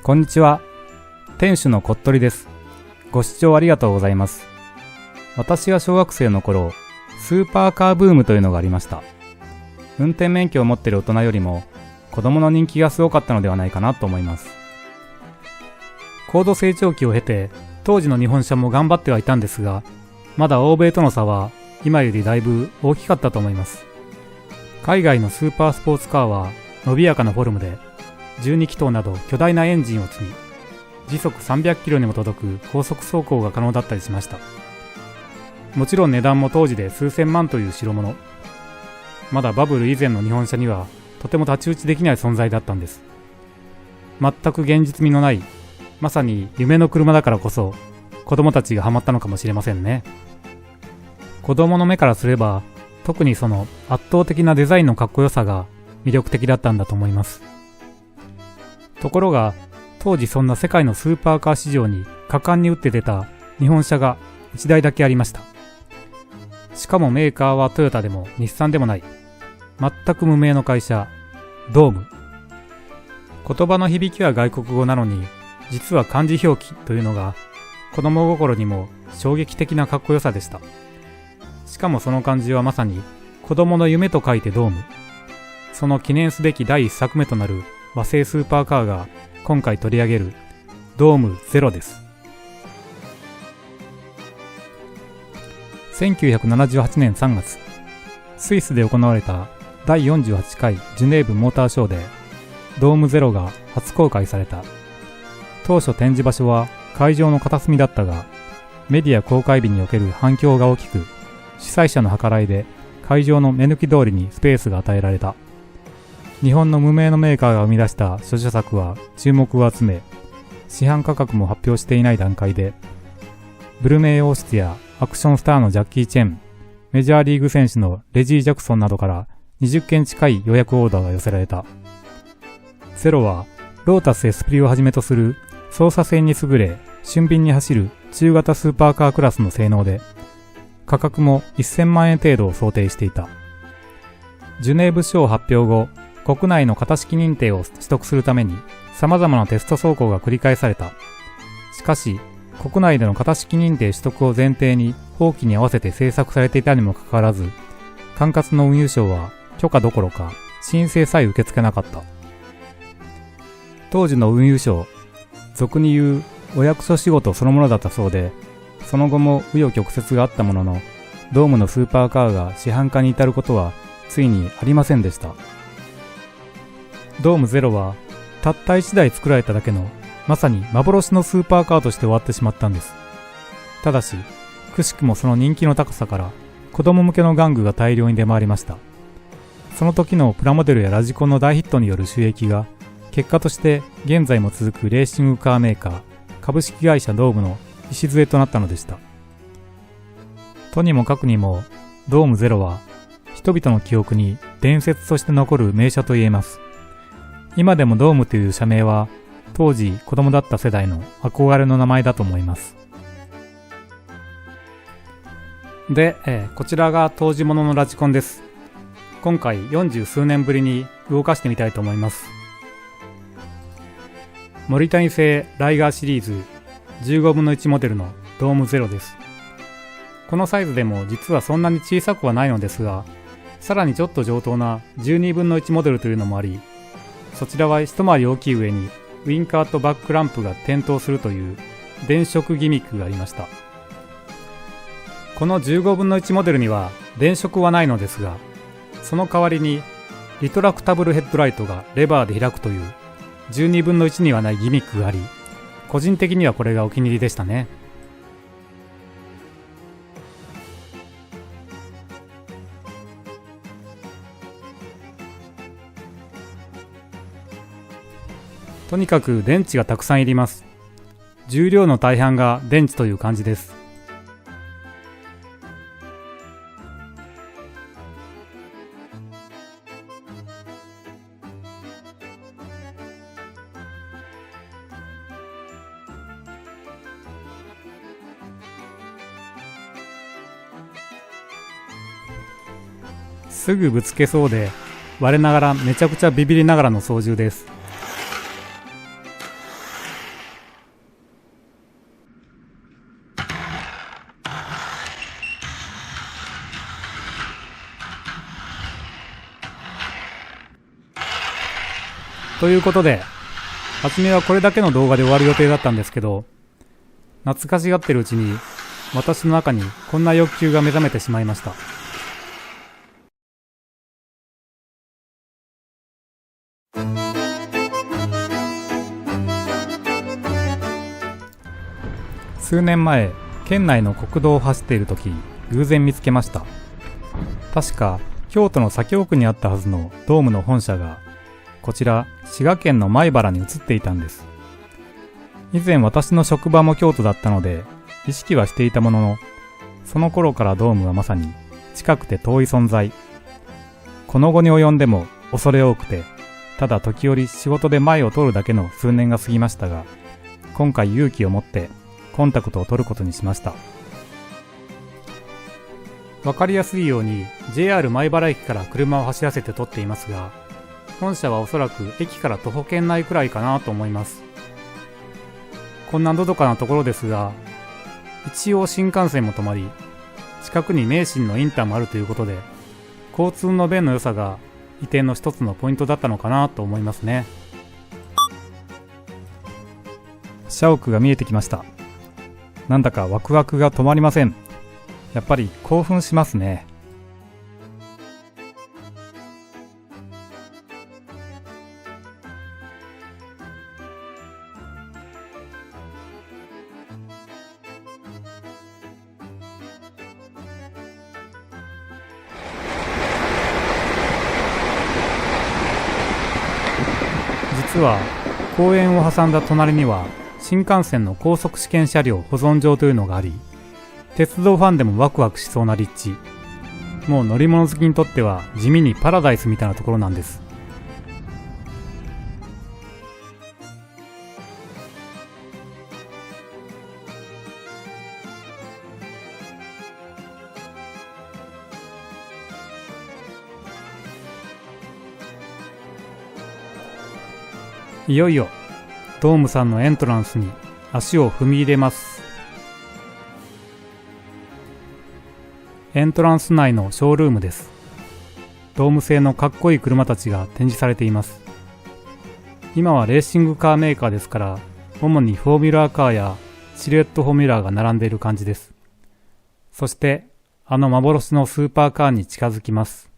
こんにちは。店主のこっとりです。ご視聴ありがとうございます。私が小学生の頃、スーパーカーブームというのがありました。運転免許を持っている大人よりも子供の人気がすごかったのではないかなと思います。高度成長期を経て、当時の日本車も頑張ってはいたんですが、まだ欧米との差は今よりだいぶ大きかったと思います。海外のスーパースポーツカーは伸びやかなフォルムで、12気筒など巨大なエンジンを積み、時速300キロにも届く高速走行が可能だったりしました。もちろん値段も当時で数千万という代物。まだバブル以前の日本車にはとても太刀打ちできない存在だったんです。全く現実味のない、まさに夢の車だからこそ子供たちがハマったのかもしれませんね。子供の目からすれば、特にその圧倒的なデザインのかっこよさが魅力的だったんだと思います。ところが、当時そんな世界のスーパーカー市場に果敢に打って出た日本車が1台だけありました。しかもメーカーはトヨタでも日産でもない、全く無名の会社、ドーム。言葉の響きは外国語なのに、実は漢字表記というのが子供心にも衝撃的なかっこよさでした。しかもその漢字はまさに子供の夢と書いてドーム。その記念すべき第1作目となる和製スーパーカーが今回取り上げるドームゼロです。1978年3月、スイスで行われた第48回ジュネーブモーターショーでドームゼロが初公開された。当初展示場所は会場の片隅だったが、メディア公開日における反響が大きく、主催者の計らいで会場の目抜き通りにスペースが与えられた。日本の無名のメーカーが生み出した諸著作は注目を集め、市販価格も発表していない段階で、ブルメイ王室やアクションスターのジャッキー・チェン、メジャーリーグ選手のレジー・ジャクソンなどから20件近い予約オーダーが寄せられた。ゼロはロータスエスプリをはじめとする操作性に優れ、俊敏に走る中型スーパーカークラスの性能で、価格も1000万円程度を想定していた。ジュネーブ賞発表後、国内の型式認定を取得するために様々なテスト走行が繰り返された。しかし、国内での型式認定取得を前提に法規に合わせて制作されていたにもかかわらず、管轄の運輸省は許可どころか申請さえ受け付けなかった。当時の運輸省、俗に言うお役所仕事そのものだったそうで、その後も紆余曲折があったものの、ドームのスーパーカーが市販化に至ることはついにありませんでした。ドームゼロはたった1台作られただけのまさに幻のスーパーカーとして終わってしまったんです。ただし、くしくもその人気の高さから子供向けの玩具が大量に出回りました。その時のプラモデルやラジコンの大ヒットによる収益が結果として現在も続くレーシングカーメーカー株式会社ドームの礎となったのでした。とにもかくにもドームゼロは人々の記憶に伝説として残る名車と言えます。今でもドームという社名は当時子供だった世代の憧れの名前だと思います。で、こちらが当時物のラジコンです。今回40数年ぶりに動かしてみたいと思います。森谷製ライガーシリーズ15分の1モデルのドームゼロです。このサイズでも実はそんなに小さくはないのですが、さらにちょっと上等な12分の1モデルというのもあり、そちらは一回り大きい上にウインカーとバックランプが点灯するという電飾ギミックがありました。この15分の1モデルには電飾はないのですが、その代わりにリトラクタブルヘッドライトがレバーで開くという12分の1にはないギミックがあり、個人的にはこれがお気に入りでしたね。とにかく電池がたくさんいります。重量の大半が電池という感じです。すぐぶつけそうで、我ながらめちゃくちゃビビりながらの操縦です。ということで、初めはこれだけの動画で終わる予定だったんですけど、懐かしがってるうちに私の中にこんな欲求が目覚めてしまいました。数年前、県内の国道を走っている時、偶然見つけました。確か京都の左京区にあったはずのドームの本社が、こちら滋賀県の米原に移っていたんです。以前私の職場も京都だったので意識はしていたものの、その頃からドームはまさに近くて遠い存在。この後に及んでも恐れ多くて、ただ時折仕事で前を通るだけの数年が過ぎましたが、今回勇気を持ってコンタクトを取ることにしました。わかりやすいように JR 米原駅から車を走らせて撮っていますが、本社はおそらく駅から徒歩圏内くらいかなと思います。こんなのどかなところですが、一応新幹線も止まり、近くに名神のインターもあるということで、交通の便の良さが移転の一つのポイントだったのかなと思いますね。社屋が見えてきました。なんだかワクワクが止まりません。やっぱり興奮しますね。実は公園を挟んだ隣には新幹線の高速試験車両保存場というのがあり、鉄道ファンでもワクワクしそうな立地。もう乗り物好きにとっては地味にパラダイスみたいなところなんです。いよいよドームさんのエントランスに足を踏み入れます。エントランス内のショールームです。ドーム製のかっこいい車たちが展示されています。今はレーシングカーメーカーですから、主にフォーミュラーカーやシルエットフォーミュラーが並んでいる感じです。そしてあの幻のスーパーカーに近づきます。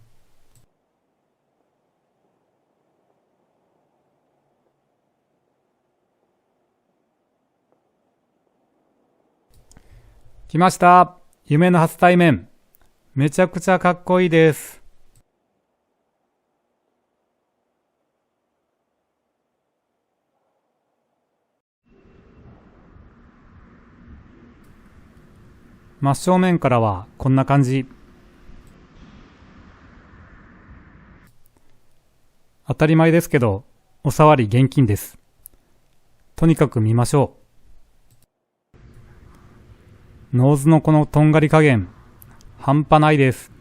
来ました。夢の初対面。めちゃくちゃかっこいいです。真正面からはこんな感じ。当たり前ですけど、おさわり厳禁です。とにかく見ましょう。ノーズのこのとんがり加減、半端ないです。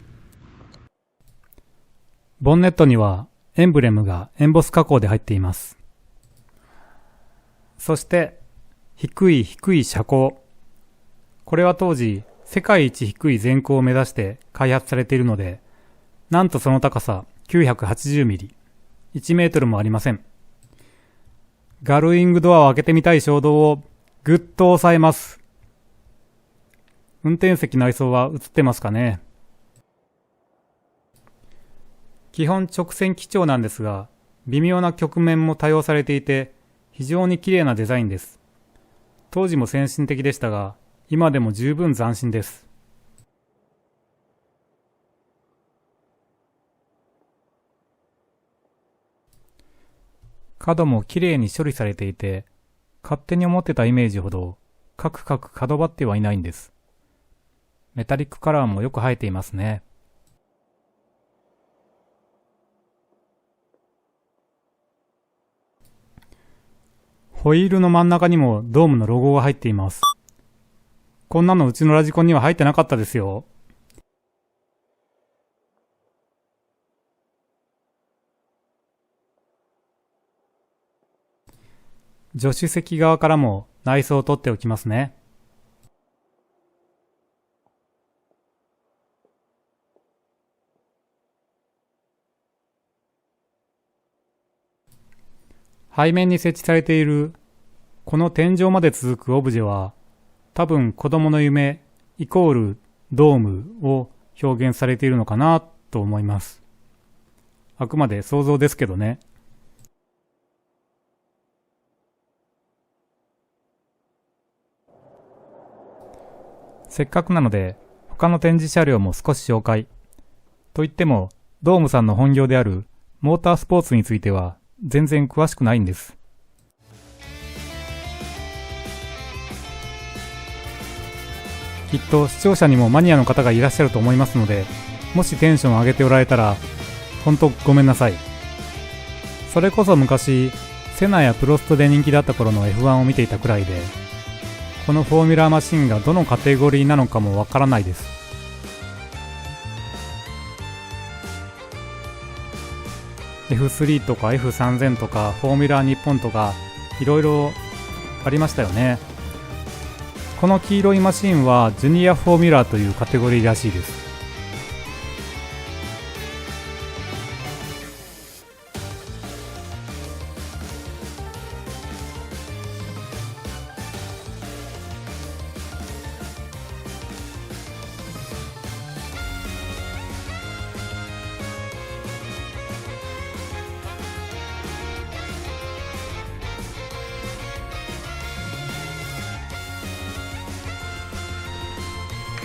ボンネットにはエンブレムがエンボス加工で入っています。そして低い車高。これは当時世界一低い全高を目指して開発されているので、なんとその高さ980ミリ、1メートルもありません。ガルウィングドアを開けてみたい衝動をぐっと抑えます。運転席内装は映ってますかね。基本直線基調なんですが、微妙な曲面も多用されていて、非常に綺麗なデザインです。当時も先進的でしたが、今でも十分斬新です。角も綺麗に処理されていて、勝手に思ってたイメージほどカクカク角張ってはいないんです。メタリックカラーもよく映えていますね。ホイールの真ん中にもドームのロゴが入っています。こんなのうちのラジコンには入ってなかったですよ。助手席側からも内装を取っておきますね。背面に設置されているこの天井まで続くオブジェは、多分子供の夢イコールドームを表現されているのかなと思います。あくまで想像ですけどね。せっかくなので他の展示車両も少し紹介。といってもドームさんの本業であるモータースポーツについては全然詳しくないんです。きっと視聴者にもマニアの方がいらっしゃると思いますので、もしテンション上げておられたら本当ごめんなさい。それこそ昔セナやプロストで人気だった頃の F1 を見ていたくらいで、このフォーミュラーマシンがどのカテゴリーなのかもわからないです。F3 とか F3000 とかフォーミュラー日本とかいろいろありましたよね。この黄色いマシンはジュニアフォーミュラーというカテゴリーらしいです。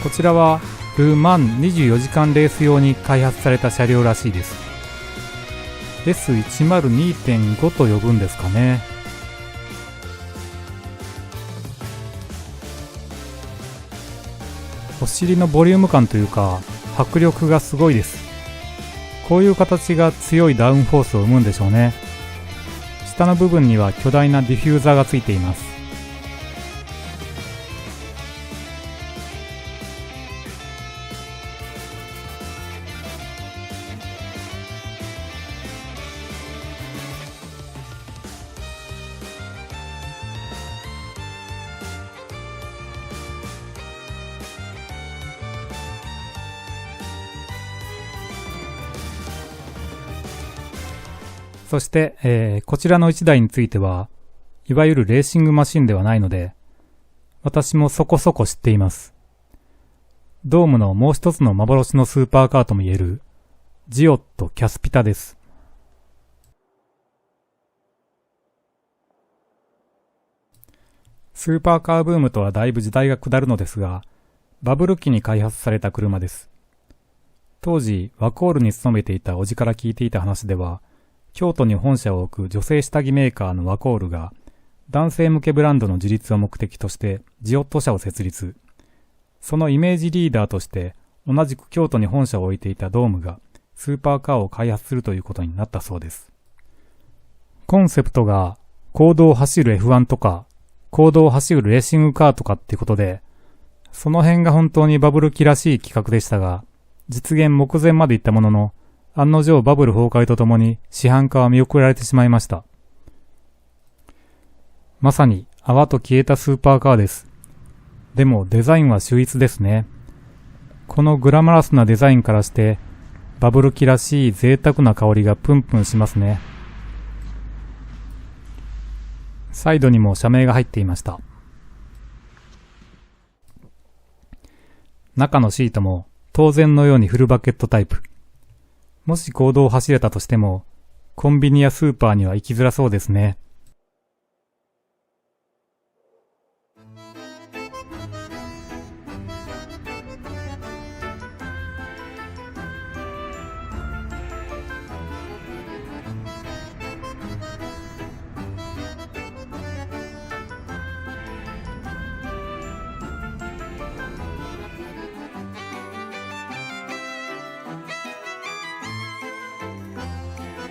こちらはル・マン24時間レース用に開発された車両らしいです。 S102.5 と呼ぶんですかね。お尻のボリューム感というか迫力がすごいです。こういう形が強いダウンフォースを生むんでしょうね。下の部分には巨大なディフューザーがついています。そして、こちらの1台についてはいわゆるレーシングマシンではないので、私もそこそこ知っています。ドームのもう一つの幻のスーパーカーともいえるジオット・キャスピタです。スーパーカーブームとはだいぶ時代が下るのですが、バブル期に開発された車です。当時ワコールに勤めていた叔父から聞いていた話では、京都に本社を置く女性下着メーカーのワコールが男性向けブランドの自立を目的としてジオット社を設立。そのイメージリーダーとして同じく京都に本社を置いていたドームがスーパーカーを開発するということになったそうです。コンセプトが公道を走る F1 とか公道を走るレーシングカーとかっていうことで、その辺が本当にバブル期らしい企画でしたが、実現目前まで行ったものの案の定バブル崩壊とともに市販化は見送られてしまいました。まさに泡と消えたスーパーカーです。でもデザインは秀逸ですね。このグラマラスなデザインからしてバブル期らしい贅沢な香りがプンプンしますね。サイドにも社名が入っていました。中のシートも当然のようにフルバケットタイプ。もし公道を走れたとしても、コンビニやスーパーには行きづらそうですね。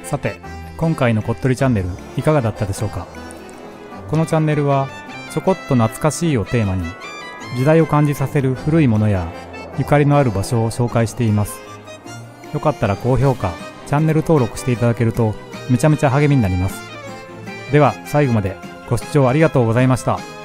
さて、今回のこっとりチャンネルいかがだったでしょうか。このチャンネルはちょこっと懐かしいをテーマに時代を感じさせる古いものやゆかりのある場所を紹介しています。よかったら高評価、チャンネル登録していただけるとめちゃめちゃ励みになります。では最後までご視聴ありがとうございました。